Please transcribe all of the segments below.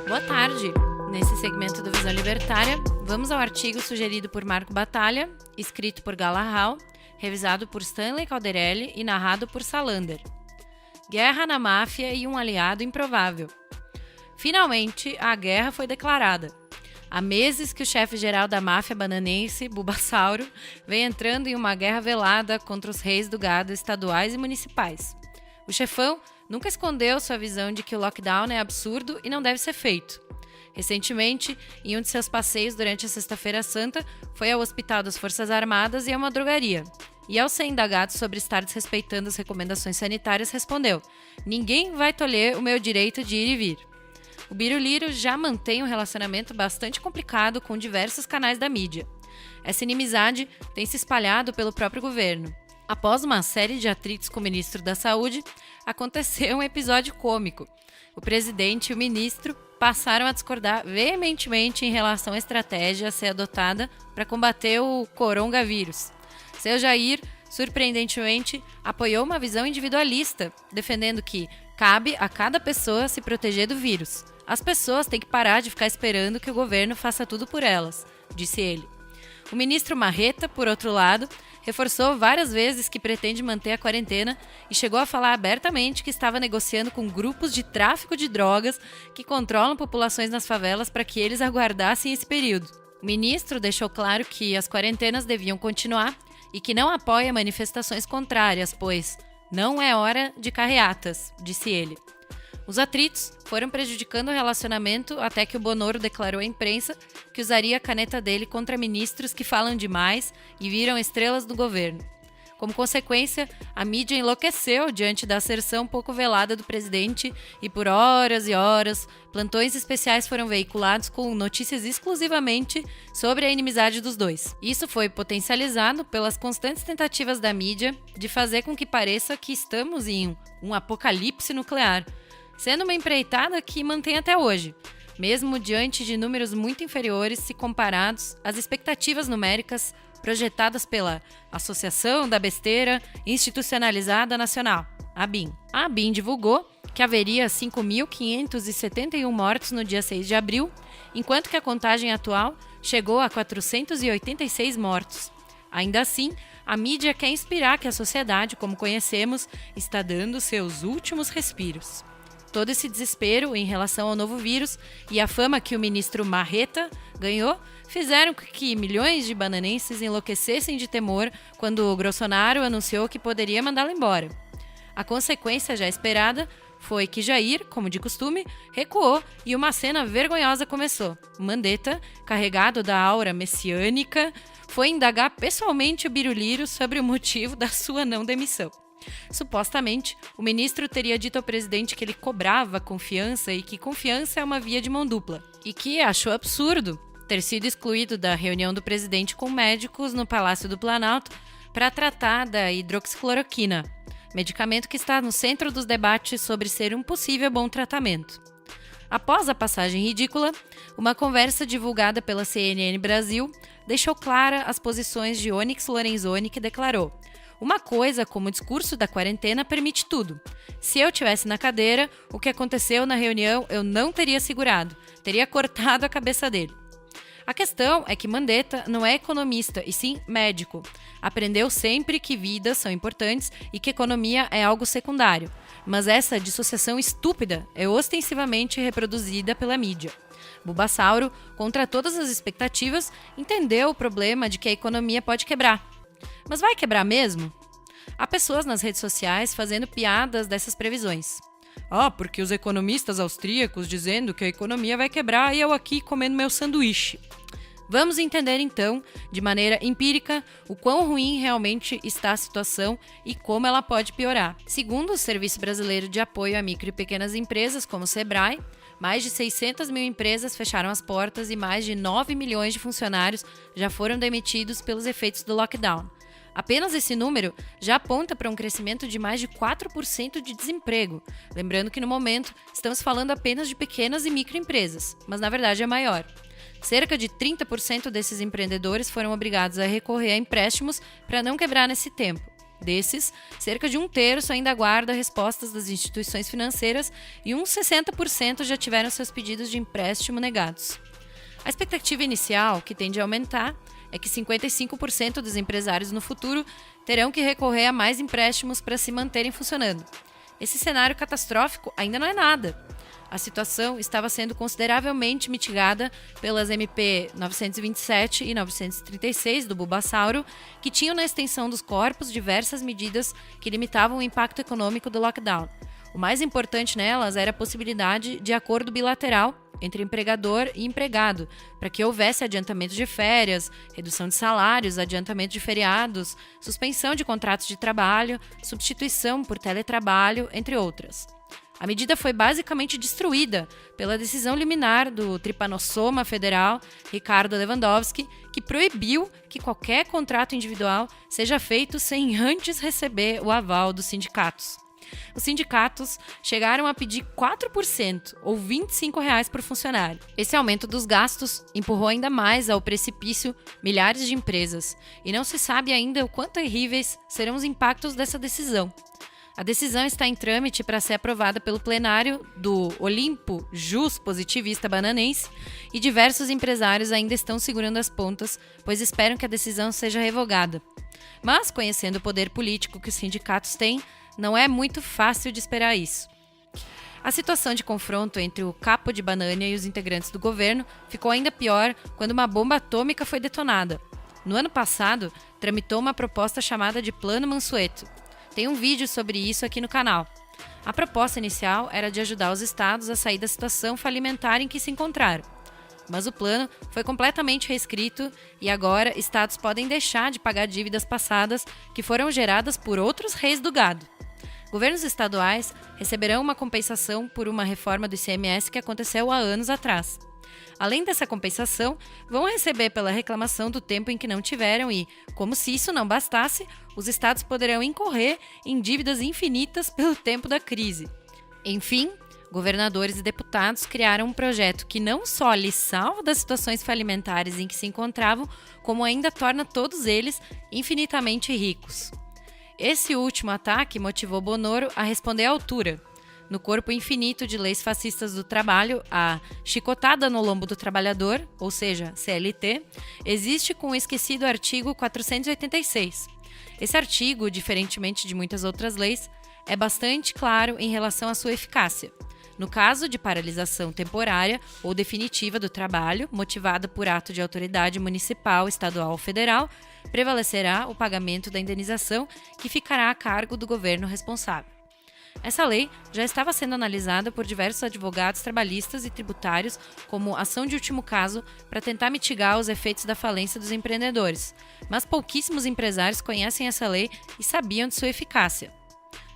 Boa tarde! Nesse segmento do Visão Libertária, vamos ao artigo sugerido por Marco Batalha, escrito por Gala Hall, revisado por Stanley Calderelli e narrado por Salander. Guerra na máfia e um aliado improvável. Finalmente, a guerra foi declarada. Há meses que o chefe-geral da máfia bananense, Bulbasauro, vem entrando em uma guerra velada contra os reis do gado estaduais e municipais. O chefão nunca escondeu sua visão de que o lockdown é absurdo e não deve ser feito. Recentemente, em um de seus passeios durante a Sexta-feira Santa, foi ao Hospital das Forças Armadas e a uma drogaria. E ao ser indagado sobre estar desrespeitando as recomendações sanitárias, respondeu: "Ninguém vai tolher o meu direito de ir e vir." O Biruliro já mantém um relacionamento bastante complicado com diversos canais da mídia. Essa inimizade tem se espalhado pelo próprio governo. Após uma série de atritos com o ministro da Saúde, aconteceu um episódio cômico. O presidente e o ministro passaram a discordar veementemente em relação à estratégia a ser adotada para combater o coronavírus. Seu Jair, surpreendentemente, apoiou uma visão individualista, defendendo que cabe a cada pessoa se proteger do vírus. As pessoas têm que parar de ficar esperando que o governo faça tudo por elas, disse ele. O ministro Marreta, por outro lado, reforçou várias vezes que pretende manter a quarentena e chegou a falar abertamente que estava negociando com grupos de tráfico de drogas que controlam populações nas favelas para que eles aguardassem esse período. O ministro deixou claro que as quarentenas deviam continuar e que não apoia manifestações contrárias, pois não é hora de carreatas, disse ele. Os atritos foram prejudicando o relacionamento até que o Bonoro declarou à imprensa que usaria a caneta dele contra ministros que falam demais e viram estrelas do governo. Como consequência, a mídia enlouqueceu diante da asserção pouco velada do presidente e por horas e horas, plantões especiais foram veiculados com notícias exclusivamente sobre a inimizade dos dois. Isso foi potencializado pelas constantes tentativas da mídia de fazer com que pareça que estamos em um apocalipse nuclear, sendo uma empreitada que mantém até hoje, mesmo diante de números muito inferiores se comparados às expectativas numéricas projetadas pela Associação da Besteira Institucionalizada Nacional, ABIN. A ABIN divulgou que haveria 5.571 mortos no dia 6 de abril, enquanto que a contagem atual chegou a 486 mortos. Ainda assim, a mídia quer inspirar que a sociedade, como conhecemos, está dando seus últimos respiros. Todo esse desespero em relação ao novo vírus e a fama que o ministro Marreta ganhou fizeram com que milhões de bananenses enlouquecessem de temor quando o Bolsonaro anunciou que poderia mandá-lo embora. A consequência já esperada foi que Jair, como de costume, recuou e uma cena vergonhosa começou. Mandetta, carregado da aura messiânica, foi indagar pessoalmente o Biruliro sobre o motivo da sua não demissão. Supostamente, o ministro teria dito ao presidente que ele cobrava confiança e que confiança é uma via de mão dupla, e que achou absurdo ter sido excluído da reunião do presidente com médicos no Palácio do Planalto para tratar da hidroxicloroquina, medicamento que está no centro dos debates sobre ser um possível bom tratamento. Após a passagem ridícula, uma conversa divulgada pela CNN Brasil deixou clara as posições de Onyx Lorenzoni, que declarou: "Uma coisa como o discurso da quarentena permite tudo. Se eu tivesse na cadeira, o que aconteceu na reunião eu não teria segurado, teria cortado a cabeça dele." A questão é que Mandetta não é economista, e sim médico. Aprendeu sempre que vidas são importantes e que economia é algo secundário. Mas essa dissociação estúpida é ostensivamente reproduzida pela mídia. Bulbasauro, contra todas as expectativas, entendeu o problema de que a economia pode quebrar. Mas vai quebrar mesmo? Há pessoas nas redes sociais fazendo piadas dessas previsões. Porque os economistas austríacos dizendo que a economia vai quebrar e eu aqui comendo meu sanduíche. Vamos entender então, de maneira empírica, o quão ruim realmente está a situação e como ela pode piorar. Segundo o Serviço Brasileiro de Apoio a Micro e Pequenas Empresas, como o Sebrae, mais de 600 mil empresas fecharam as portas e mais de 9 milhões de funcionários já foram demitidos pelos efeitos do lockdown. Apenas esse número já aponta para um crescimento de mais de 4% de desemprego. Lembrando que no momento estamos falando apenas de pequenas e microempresas, mas na verdade é maior. Cerca de 30% desses empreendedores foram obrigados a recorrer a empréstimos para não quebrar nesse tempo. Desses, cerca de 1/3 ainda aguarda respostas das instituições financeiras e uns 60% já tiveram seus pedidos de empréstimo negados. A expectativa inicial, que tende a aumentar, é que 55% dos empresários no futuro terão que recorrer a mais empréstimos para se manterem funcionando. Esse cenário catastrófico ainda não é nada. A situação estava sendo consideravelmente mitigada pelas MP 927 e 936 do Bulbasauro, que tinham na extensão dos corpos diversas medidas que limitavam o impacto econômico do lockdown. O mais importante nelas era a possibilidade de acordo bilateral entre empregador e empregado, para que houvesse adiantamento de férias, redução de salários, adiantamento de feriados, suspensão de contratos de trabalho, substituição por teletrabalho, entre outras. A medida foi basicamente destruída pela decisão liminar do Tripanossoma Federal, Ricardo Lewandowski, que proibiu que qualquer contrato individual seja feito sem antes receber o aval dos sindicatos. Os sindicatos chegaram a pedir 4%, ou R$ 25 por funcionário. Esse aumento dos gastos empurrou ainda mais ao precipício milhares de empresas, e não se sabe ainda o quão terríveis serão os impactos dessa decisão. A decisão está em trâmite para ser aprovada pelo plenário do Olimpo Jus Positivista Bananense e diversos empresários ainda estão segurando as pontas, pois esperam que a decisão seja revogada. Mas, conhecendo o poder político que os sindicatos têm, não é muito fácil de esperar isso. A situação de confronto entre o capo de Banânia e os integrantes do governo ficou ainda pior quando uma bomba atômica foi detonada. No ano passado, tramitou uma proposta chamada de Plano Mansueto. Tem um vídeo sobre isso aqui no canal. A proposta inicial era de ajudar os estados a sair da situação falimentar em que se encontraram. Mas o plano foi completamente reescrito e agora estados podem deixar de pagar dívidas passadas que foram geradas por outros reis do gado. Governos estaduais receberão uma compensação por uma reforma do ICMS que aconteceu há anos atrás. Além dessa compensação, vão receber pela reclamação do tempo em que não tiveram e, como se isso não bastasse, os estados poderão incorrer em dívidas infinitas pelo tempo da crise. Enfim, governadores e deputados criaram um projeto que não só lhes salva das situações falimentares em que se encontravam, como ainda torna todos eles infinitamente ricos. Esse último ataque motivou Bonoro a responder à altura. No corpo infinito de leis fascistas do trabalho, a chicotada no lombo do trabalhador, ou seja, CLT, existe com o esquecido artigo 486. Esse artigo, diferentemente de muitas outras leis, é bastante claro em relação à sua eficácia. No caso de paralisação temporária ou definitiva do trabalho, motivada por ato de autoridade municipal, estadual ou federal, prevalecerá o pagamento da indenização que ficará a cargo do governo responsável. Essa lei já estava sendo analisada por diversos advogados trabalhistas e tributários como ação de último caso para tentar mitigar os efeitos da falência dos empreendedores, mas pouquíssimos empresários conhecem essa lei e sabiam de sua eficácia.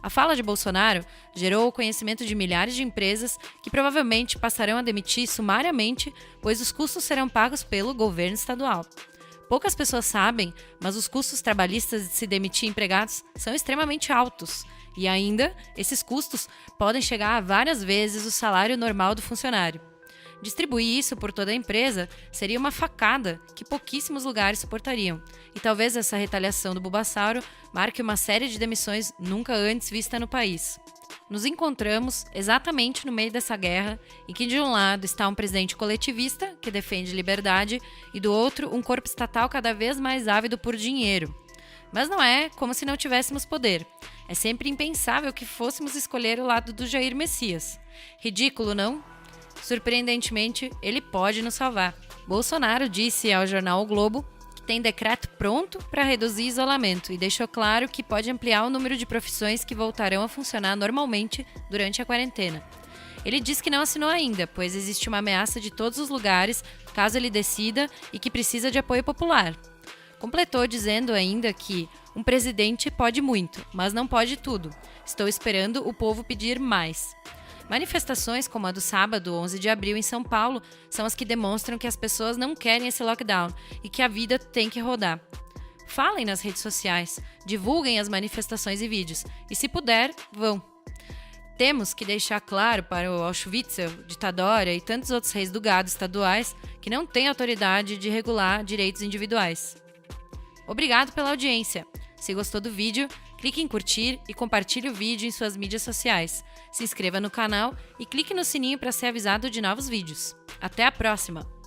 A fala de Bolsonaro gerou o conhecimento de milhares de empresas que provavelmente passarão a demitir sumariamente, pois os custos serão pagos pelo governo estadual. Poucas pessoas sabem, mas os custos trabalhistas de se demitir empregados são extremamente altos. E ainda, esses custos podem chegar a várias vezes o salário normal do funcionário. Distribuir isso por toda a empresa seria uma facada que pouquíssimos lugares suportariam. E talvez essa retaliação do Bulbasauro marque uma série de demissões nunca antes vista no país. Nos encontramos exatamente no meio dessa guerra, em que de um lado está um presidente coletivista, que defende liberdade, e do outro um corpo estatal cada vez mais ávido por dinheiro. Mas não é como se não tivéssemos poder. É sempre impensável que fôssemos escolher o lado do Jair Messias. Ridículo, não? Surpreendentemente, ele pode nos salvar. Bolsonaro disse ao jornal O Globo que tem decreto pronto para reduzir isolamento e deixou claro que pode ampliar o número de profissões que voltarão a funcionar normalmente durante a quarentena. Ele diz que não assinou ainda, pois existe uma ameaça de todos os lugares caso ele decida e que precisa de apoio popular. Completou dizendo ainda que um presidente pode muito, mas não pode tudo. Estou esperando o povo pedir mais. Manifestações como a do sábado, 11 de abril, em São Paulo, são as que demonstram que as pessoas não querem esse lockdown e que a vida tem que rodar. Falem nas redes sociais, divulguem as manifestações e vídeos, e se puder, vão. Temos que deixar claro para o Auschwitzel, Ditadória e tantos outros reis do gado estaduais que não têm autoridade de regular direitos individuais. Obrigado pela audiência. Se gostou do vídeo, Clique em curtir e compartilhe o vídeo em suas mídias sociais. Se inscreva no canal e clique no sininho para ser avisado de novos vídeos. Até a próxima!